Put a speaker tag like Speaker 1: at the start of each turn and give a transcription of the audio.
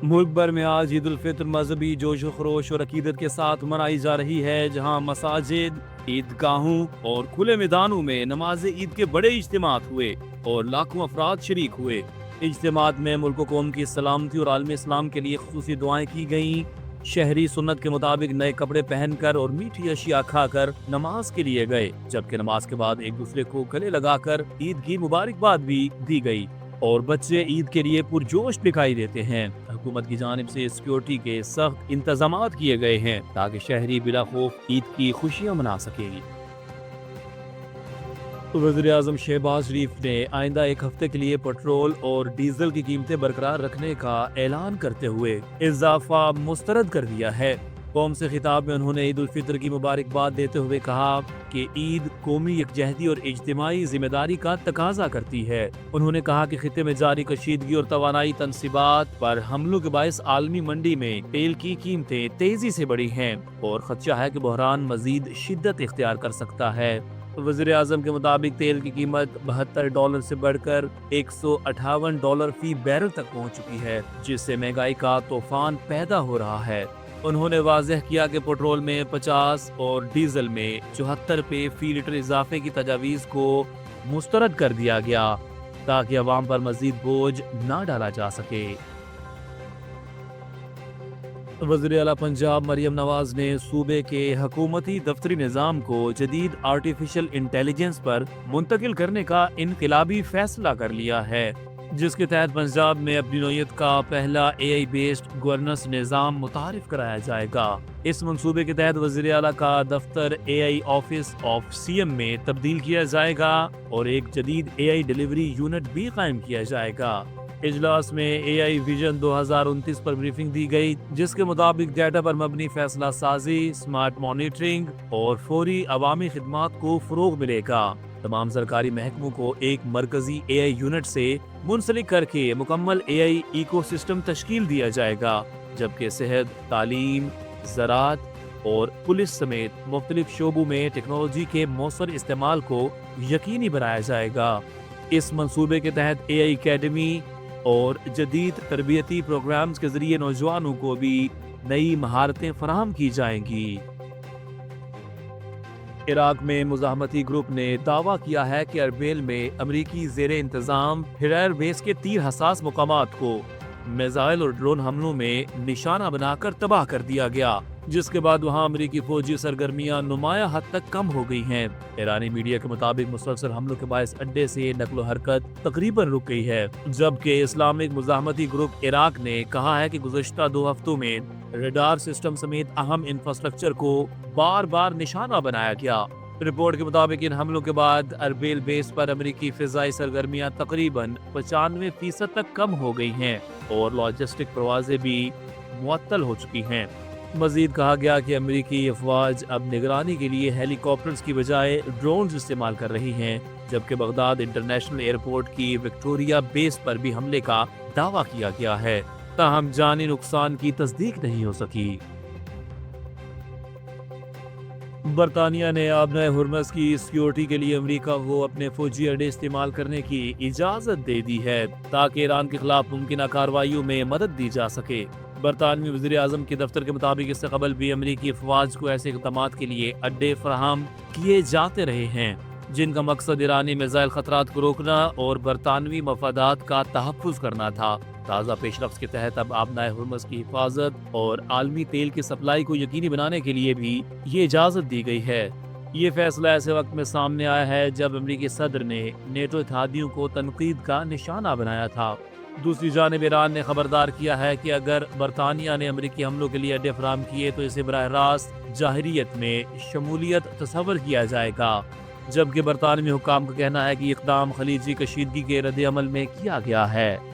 Speaker 1: मुल्क भर में आज ईद उल फित्र मजहबी जोश व खरोश और अकीदत के साथ मनाई जा रही है, जहां मसाजिद, ईदगाहों और खुले मैदानों में नमाज ईद के बड़े इज्तिमात हुए और लाखों अफराद शरीक हुए। इज्तिमात में मुल्क व कौम की सलामती और आलम इस्लाम के लिए खुसूसी दुआएं की गईं। शहरी सुन्नत के मुताबिक नए कपड़े पहनकर और मीठी अशिया खाकर नमाज के लिए गए, जबकि नमाज के बाद एक दूसरे को गले लगाकर ईद की मुबारकबाद भी दी गई और बच्चे ईद के लिए पुरजोश दिखाई देते हैं। हुकूमत की जानिब से सिक्योरिटी के सख्त इंतजामात किए गए हैं ताकि शहरी बिला खौफ ईद की खुशियां मना सकें। वज़ीर-ए-आज़म शहबाज शरीफ ने आइंदा एक हफ्ते के लिए पेट्रोल और डीजल की कीमतें बरकरार रखने का ऐलान करते हुए इजाफा मुस्तरद कर दिया है। कौम से खिताब में उन्होंने ईद उल फित्र की मुबारकबाद देते हुए कहा कि ईद कौमी यकजहती और इज्तिमाई जिम्मेदारी का तकाजा करती है। उन्होंने कहा कि खित्ते में जारी कशीदगी और तवानाई तनसीबात पर हमलों के बायस आलमी मंडी में तेल की कीमतें तेजी से बढ़ी हैं और खदशा है कि बहरान मजीद शिद्दत इख्तियार कर सकता है। वज़ीर-ए-आज़म के मुताबिक तेल की कीमत $72 से बढ़कर $158 फी बैरल तक पहुंच चुकी है, जिससे महंगाई का तूफान पैदा हो रहा है। उन्होंने वाज़ेह किया कि पेट्रोल में 50 और डीजल में 74 पे फी लीटर इजाफे की तजावीज़ को मुस्तरद कर दिया गया ताकि अवाम पर मजीद बोझ न डाला जा सके। वज़ीर आला पंजाब मरियम नवाज ने सूबे के हुकूमती दफ्तरी निज़ाम को जदीद आर्टिफिशियल इंटेलिजेंस पर मुंतकिल करने का इनकलाबी फैसला कर लिया है, जिसके तहत पंजाब में अपनी नौयत का पहला AI बेस्ड गवर्नेंस निज़ाम मुतारिफ कराया जाएगा। इस मंसूबे के तहत वज़ीर आला का दफ्तर AI ऑफिस ऑफ CM में तब्दील किया जाएगा और एक जदीद AI डिलीवरी यूनिट भी कायम किया जाएगा। इजलास में AI विजन 2029 पर ब्रीफिंग दी गई, जिसके मुताबिक डाटा पर मबनी फैसला साजी, स्मार्ट मॉनिटरिंग और फौरी अवामी खिदमात को फरोग मिलेगा। तमाम सरकारी महकमों को एक मरकजी AI यूनिट से मुंसलिक करके मुकम्मल AI इकोसिस्टम तश्कील दिया जाएगा, जबकि सेहत, तालीम, ज़राअत और पुलिस समेत मुख्तलिफ शोबों में टेक्नोलॉजी के मौसर इस्तेमाल को यकीनी बनाया जाएगा। इस मंसूबे के तहत AI अकेडमी और जदीद तरबियती प्रोग्राम्स के जरिए नौजवानों को भी नई महारतें फराहम की जाएंगी। इराक में मुजाहमती ग्रुप ने दावा किया है कि अरबेल में अमरीकी ज़ेरे इंतजाम हिरार बेस के 3 हसास मुकामात को मिसाइल और ड्रोन हमलों में निशाना बनाकर तबाह कर दिया गया, जिसके बाद वहां अमरीकी फौजी सरगर्मियां नुमाया हद तक कम हो गई हैं। ईरानी मीडिया के मुताबिक मुसलसल हमलों के बायस अड्डे से नकलो हरकत तकरीबन रुक गई है, जबकि इस्लामिक मुजाहमती ग्रुप इराक ने कहा है कि गुज़श्ता 2 हफ्तों में रडार सिस्टम समेत अहम इंफ्रास्ट्रक्चर को बार बार निशाना बनाया गया। रिपोर्ट के मुताबिक इन हमलों के बाद अरबेल बेस पर अमरीकी फिजाई सरगर्मियां तकरीबन 95% तक कम हो गई हैं और लॉजिस्टिक परवाजें भी मुअत्तल हो चुकी हैं। मजीद कहा गया कि अमरीकी अफवाज अब निगरानी के लिए हेलीकॉप्टर्स की बजाय ड्रोन्स इस्तेमाल कर रही हैं, जबकि बगदाद इंटरनेशनल एयरपोर्ट की विक्टोरिया बेस पर भी हमले का दावा किया गया है, ताहम जानी नुकसान की तस्दीक नहीं हो सकी। बरतानिया ने आबनाए हुर्मस की सिक्योरिटी के लिए अमेरिका को अपने फौजी अड्डे इस्तेमाल करने की इजाजत दे दी है ताकि ईरान के खिलाफ मुमकिन कार्रवाइयों में मदद दी जा सके। बरतानवी वज़ीर-ए-आज़म के दफ्तर के मुताबिक इससे कबल भी अमरीकी अफवाज को ऐसे इक़दामात के लिए अड्डे फराहम किए जाते रहे हैं, जिनका मकसद ईरानी मिसाइल खतरात को रोकना और बरतानवी मफादात का तहफ़्फ़ुज़ करना था। ताज़ा पेशरफ्त के तहत अब आबनाए हुर्मस की हिफाजत और आलमी तेल की सप्लाई को यकीनी बनाने के लिए भी ये इजाज़त दी गई है। ये फैसला ऐसे वक्त में सामने आया है जब अमरीकी सदर ने नेटो इत्तेहादियों को तनकीद का निशाना बनाया था। दूसरी जानिब ईरान ने खबरदार किया है कि अगर बरतानिया ने अमरीकी हमलों के लिए अड्डे फराहम किए तो इसे बराह रास्त जाहिरियत में शमूलियत तस्वर किया जाएगा, जबकि बरतानवी हुक्काम का कहना है कि इक़दाम खलीजी कशीदगी के रद्द अमल में किया गया है।